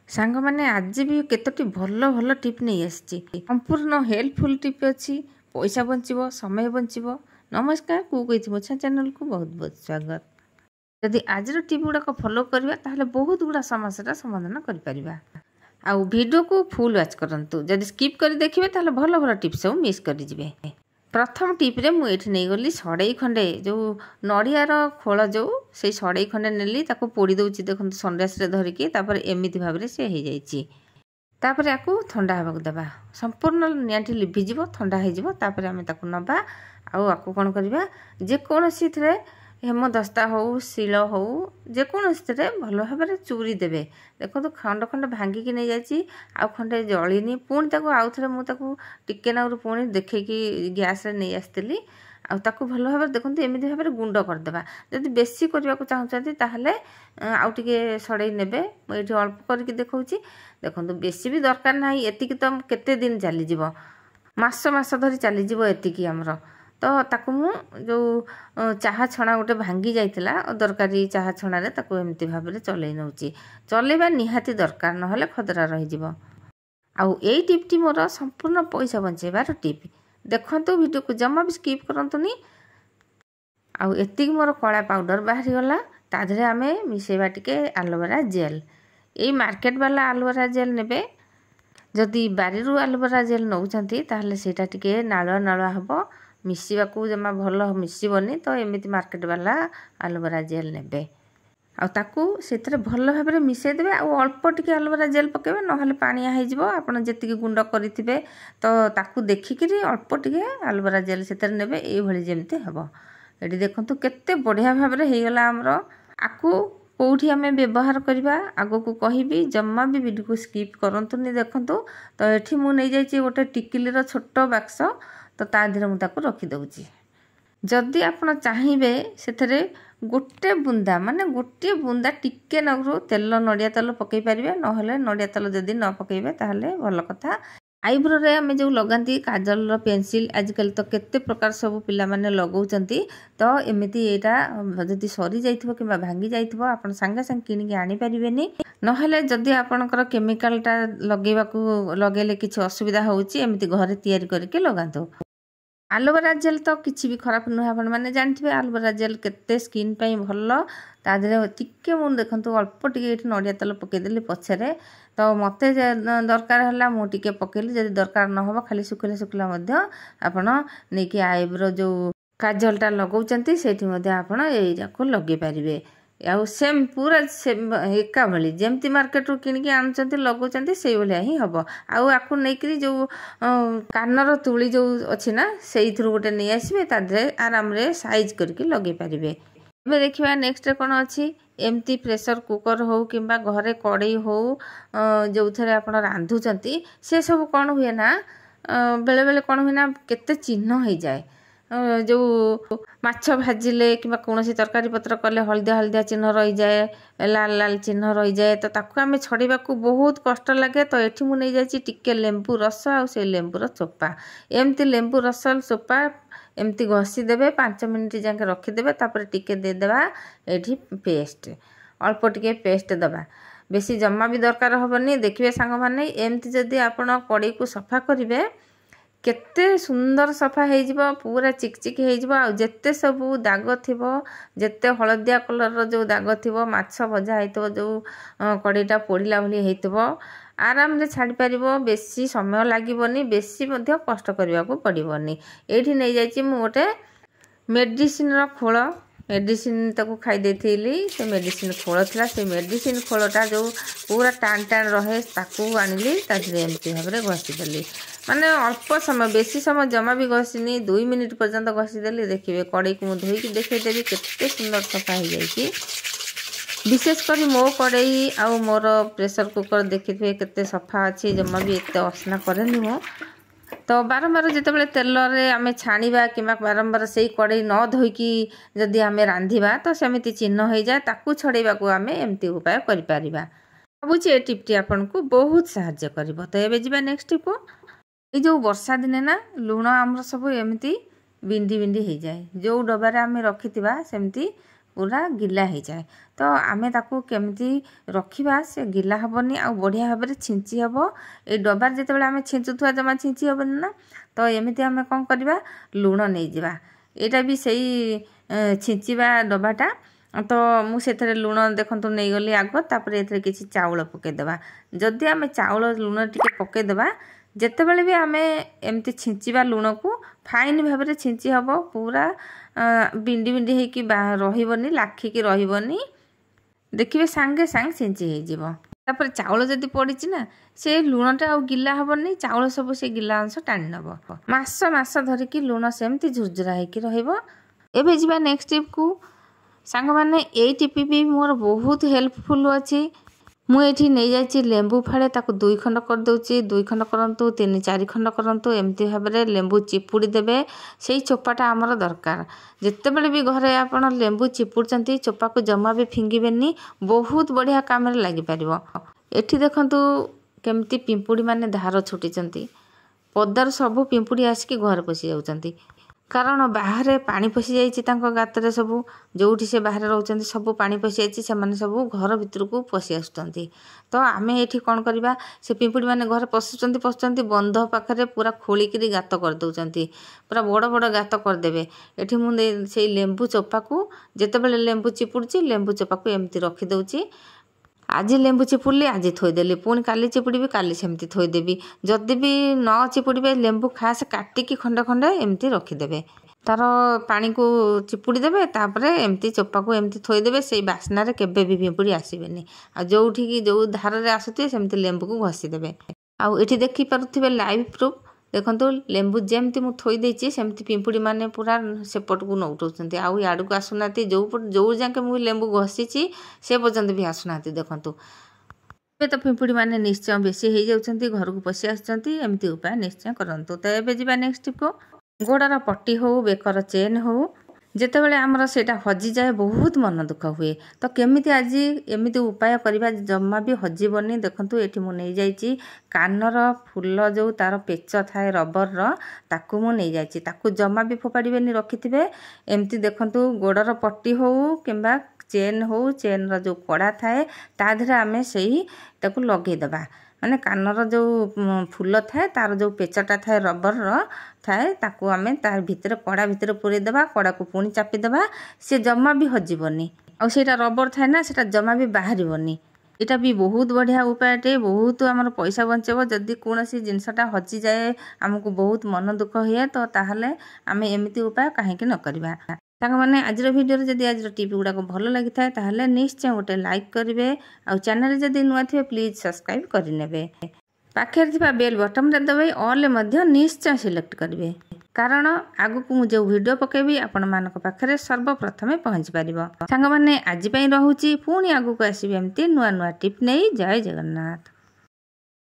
सांग मैंने आज भी केतोटी भल भल टिप नहीं आसी संपूर्ण हेल्पफुल टिप अच्छी पैसा बंचब समय बंचब। नमस्कार कुकइथ मोछा चैनल को बहुत बहुत स्वागत। जदि आज टिप गुड़ाक फॉलो करवा ताहले बहुत गुड़ा समस्या समाधान कर आउ वीडियो को फुल वाच करंतु। जदि स्किप कर देखिए ताहले भल भल टिप सब मिस कर जिवे। प्रथम टिप्रे मुझे नहीं गली सड़ई खंडे जो नड़ियार खोल जो से सड़ई खंडे नेली ताको पोड़ी दउची देखो संडेस रे धरिकी तापर एमिति भाव रे से हो जाइछि। तापर याकू ठंडा होबाक देबा संपूर्ण नियाटी लिभिजिव ठंडा हो तापर आमे ताकू नबा आउ आकू कोन करबा जे कोनोसी थरे हेमदस्ता हो शिल हो जेकोसी भल भाव में चूरी देवे। देखो तो खंड खंड भांगिकी नहीं जाइए आउ खंडे जलिनी पुणी ताकू आउ थे मुझे टिके नागुर पुणी देखी गैस रे नहीं आसती आउ भल भाव देखो एमती भाव में गुंड करदे। जदि बेसी करने को चाहते ताहले आउ टिके सड़ई नेबे मुझे अल्प करके देखौची। देखो बेसी भी दरकार ना एतिकी तो केते दिन चलीज मास मास धरी चलीज एतिकी आमर तो ताकू मु जो चाहा छणा गोटे भांगी जाइतिला दरकारी चाहा छणा रे ताकू एमती भाव में चलै नउची। चलैबा निहाती दरकार नहले खतरा रही जिवो। आउ एई टिपटी मोर संपूर्ण पैसा बंचेबार टिप। देखंतु वीडियो को जमा भी स्किप करंतुनी। आउ एतिक मोर कला पाउडर बाहरी गला ताधरे आमे मिसेबा टिके एलोवेरा जेल। एई मार्केट वाला एलोवेरा जेल नेबे। जदि बारीरु एलोवेरा जेल नउचंती ताहले सेटा टिके नाळुआ नाळुआ हबो मिसिबा को जमा भल मिसबनी तो एमिति मार्केट वाला एलोवेरा जेल नेबे। आ ताकू सेतरे भल भाव में मिसई देबे आउ अल्प टिके एलोवेरा जेल पकेबे नहले पानिया हो जिवो। आपण जेतिकी गुंड करिथिबे तो ताकू देखिकिरी अल्प टिके एलोवेरा जेल सेतरे नेबे एई भली जेमते हबो। एडी देखंतु केते बढ़िया भाव में हे गला हमरो। आकू कोठी आमे व्यवहार करबा आगो को कहिबी जम्मा भी वीडियो को स्किप करंतुनी। देखंतु तो एठी मु नै जाइछि गोटे टिकिलीर छोट बाक्स तो ता धीरे मुझे रखी दउची। जदि आपण चाहिए से गोटे बुंदा माने गोटे बुंदा टिके नगरू तेल नड़िया तेल पकई पारे नहले नड़िया तेल जदि न पकईबे ताहले भल कथा। आईब्रो रे आमे जो लगाती काजल पेंसिल आजकल तो केते प्रकार सब पिला माने लगाउचंती तो एमिति एटा जदि सरी जाइथिबो किबा भांगी जाइथिबो आपण संगे संग किनि के आनी परिबेनी। नहले जदि आपनकर केमिकल टा लगेबाकू लगेले किछ असुविधा होउची एमिति घरे तयारी करके लगांतो। एलोवेरा जेल तो किसी भी खराब नुहे आपण मैंने जानते एलोवेरा जेल केते स्किन पाई भल तादे टिके मु देखंतु अल्प टिके एठी नड़िया तेल पकेदेली पछरे तो मते दरकार हला मु टिके पकेली। जदि दरकार न हो खाली सुखिला सुखिला मध्य आपण नेकी आईब्रो जो काजलटा लगाउचंती सेठी मध्य आपण एइरा को लगे पारिबे। आउ सेम पूरा सेम एका भली जेमती मार्केट रू किनिकी आनुचंती लगाउचंती सेई भलिया ही हबो। आउ आकु नेकरी जो कानर तुली जो अछि ना सेई थ्रु गोटे नै आसीबे तादरे आराम रे साइज करके लगे पारिबे। एबे देखिबा नेक्स्ट कोन अछि एमती प्रेशर कुकर हो किंबा घरे कड़ई हो जो थरे आपण रांधुचंती से सब कोन हुए ना बेले बेले कोन हुए ना केते चिन्ह हो जाए। जो माछ भाजिले कि कौन तरकारी पत्र कले हलदिया हलदिया चिन्ह रही जाए लाल लाल चिन्ह रही जाए तो ताकू आमे छड़ीबा को बहुत कष्ट लगे। तो एठी मु नै जाइछि टिके लेंबू रस आ से लेंबूर चोपा एमती लेंबू रस चोपा एमती घसी देबे 5 मिनिट जाके रखिदेबे तापर टिके दे देबा एठी पेस्ट अल्प टिके पेस्ट दबा बेसी जम्मा भी दरकार हबनी। देखिए सांग माने एमती जदी आपण कड़ई को सफा करिवे केते सुंदर सफा हो जिवो पूरा चिकचिक हो जिवो। आ जेते सब दाग थिबो जेते हलदिया कलर जो दाग थिबो माछ भजा हेतिबो जो कड़ईटा पोड़िला भली हेतिबो आराम रे छाड़ी परिबो। बेसी समय लागिबोनी बेसी मध्य कष्ट करबा को पड़िबोनी। एठी नै जाइछि मु गोटे मेडिसिन रो खोल मेडिसिन ताकू खाई देथिली से मेडिसिन खोल थिला से मेडिसिन खोलटा जो पूरा टान टान रहे ताकू आनिली तादरे एमती भाबरे घसी देली माने अल्प समय बेसी समय जमा भी घसीनी 2 मिनिट पर्यंत घसी देली। देखिए कड़ई को धोई की देखै देबी केते सुंदर सफा हो जाइछि। विशेष कर मो कड़ई आ मोर प्रेशर कुकर देखिथे केते सफा अछि जमा भी एते असना करेनी मो। तो बारंबार जितेबाला तेल रे आमे छाणीबा कि बारंबार से कड़ई न धोईकी जदि आमे रांधिबा तो सेमिति चिन्ह हो जाए ताकू छड़ेबा को आमे एमती उपाय करि परिबा। भाबुची ए टिपटी आपन को बहुत सहायता करिवो। तो एबे जिबा नेक्स्ट टिप ए जो वर्षा दिने ना लुण आमर सब एमती बिंदी बिंदी हो जाए जो डबारे आमे रखिथिबा सेमती पूरा गिला हो जाए। तो आमे ताकू केमती रखिबा से गिला हबनी आ बढ़िया भाव में छिंची हब। ए डबार जिते आम छिंचुवा जमा छिंची हबनी ना। तो एमती आम कौन करवा लुण नहीं जावा। यहाँ भी सही छिंचवा डबाटा। तो मुझे लुण देखु नहीं गली आग तापर ये किसी चाउल पकईदेवा। जदि आम चाउल लुण टी पकईदेवा जितेबाला भी आम एमती छिंचवा लुण को फाइन भाव में छिंची हब। पूरा बिंडी बिंडी होकी रही लाखिकी रही देखिए सांगे सांग छिंची होपर चाउल जदि पड़ी ना से लुणटा आ गिला हेनी चाउल सब से गिला अंश टाणी नब। मास मास धरिकी लुण सेमती झुरझुरा होकी रही। जा नेक्स्ट टिप को सांग मैंने यही टिप भी मोर बहुत हेल्पफुल अच्छी। मुझे नहीं जाइए लेंबू फाड़े ताकू 2 खंड कर दूची 2 खंड करंतु 3-4 खंड करंतु एमती भाव में लेंबू चिपुड़ी देबे। से चोपाटा आमर दरकार जिते बड़े भी घरे आपन लेंबू चिपुड़चंती चोपा को जमा भी फिंगिबेनी बहुत बढ़िया काम रे लागि परिबो। एठी देखंतु केमती पिंपुड़ी माने धार छुटीचंती पदार सब पिंपुड़ी आसिक घर पशि जाउचंती कारण बाहर पानी पशि जाइए गातरे सब जोठी से बाहर रोचंती सब पानी पशि जाइए से सब घर भीतर को पशि आसुचंती। तो आम ये कौन करवा से पिंपुड़ी माने घर पशुचंती बंध पाखरे पूरा खोलिकी गात कर दउचंती पूरा बड़ बड़ गात करदेवे। एठी मुझे से लेंबू चोपा को जितेबाला लेंबू चिपुड़ी लेंबू चोपा को एमती रखी दउची। आज लेंबू चिपुड़ी आज थोदेली पुणी काली चिपुड़ी काली सेमती थोदेवी। जदि भी न चिपुड़े लेंबू खास काटिकी खंडे खंडे एमती रखिदेवे तार पानी को चिपुड़ी देवे तापरे एमती चोपा को एमती थोदेवे से बास्नारे केबे भी पिंपुड़ी आसबेनी। आ जोठी की जो धार रे आसुथिबे सेमती लेंबू को घसीदेवे। आउ एठी देखि पारुथिबे लाइव प्रूफ देखंतु लेंबू जेमती मु थोई देछि सेमती पिंपुड़ी माने पूरा सेपट को नौटौचंती आउ याडू को आसुनाती जो जाके मु लेंबू घसीछि से पर्यंत भी आसुनाती देखंतु। ए तो पिंपुड़ी माने निश्चय बेसी हो जाउचंती घर को पशि आसुचंती एमती उपाय निश्चय करंतु। तो एबे जिबा नेक्स्ट टिप को गोड़र पट्टी हो बेकर चेन हो जितेबाला आमर सेटा हजि जाए बहुत मन दुख हुए। तो केमिति आज एमिति उपाय करवा जमा भी हजिबनी। देखंतु एठी मु नहीं जाइछि कानर फूल जो तार पेच थाए रबर ताकू मु नहीं जाइछि ताकू जमा भी फोपाड़ीबेनी रखिथिबे। एमती देखंतु गोड़र पट्टी हो किंबा चेन हो चेन रो जो कड़ा थाए ता धरे आमे सही ताकू लगेई दबा माने कानर जो फूल थाए तार जो पेचटा थाए रबर थाए ताकू आमे तार भितर कड़ा भितर पुरे देबा कड़ा को पुणी चापी देबा से जमा भी हजिबनी आ सेटा रबर थाए ना सेटा जमा भी बाहरिबनी। इटा भी बहुत बढ़िया उपायटे बहुत आमर पैसा बंचेबो। जदि कोनोसी जिनसटा हजि जाए आमको बहुत मन दुख हुए तो ताहले आमे एमिति उपाय काहेकि न करबा। तांग माने आजर वीडियो रे जदि आजर टिप गुडा को भलो लागि थाए ताहले निश्चय गोटे लाइक करिवे आ चैनल जदि नुआ थिबे प्लीज सब्सक्राइब करि नेबे। पाखे थिबा बेल बटन रे दबाई ऑल मध्य निश्चय सिलेक्ट करिवे कारण आगु को जो वीडियो पकेबी आपण मानक पाखरे सर्वप्रथमे पहुंच परिबो। सांग माने आज पई रहूची पुणी आगु को आसीबे एमती नुआ नुआ टिप नै। जय जगन्नाथ।